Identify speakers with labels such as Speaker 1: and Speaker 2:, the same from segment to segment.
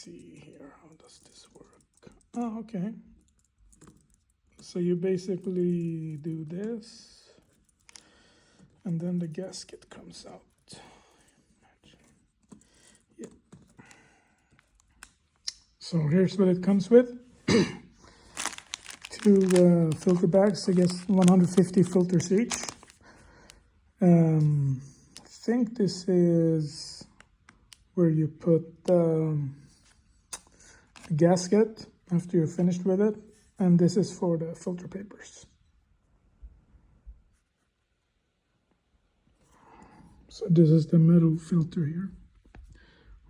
Speaker 1: see here, how does this work? Oh, okay. So you basically do this, and then the gasket comes out. Yeah. So here's what it comes with. Two filter bags, I guess 150 filters each. I think this is where you put the gasket after you're finished with it, and this is for the filter papers. So this is the metal filter here,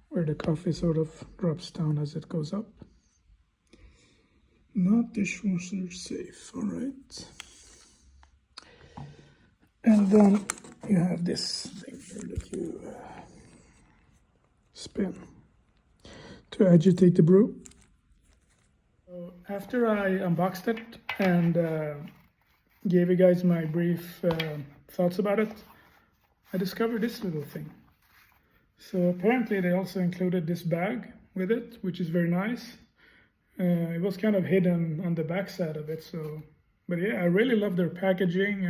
Speaker 1: where the coffee sort of drops down as it goes up. Not dishwasher safe, all right. And then you have this thing here that you spin to agitate the brew. So after I unboxed it and gave you guys my brief thoughts about it, I discovered this little thing. So apparently they also included this bag with it, which is very nice. It was kind of hidden on the back side of it, so, but yeah, I really love their packaging.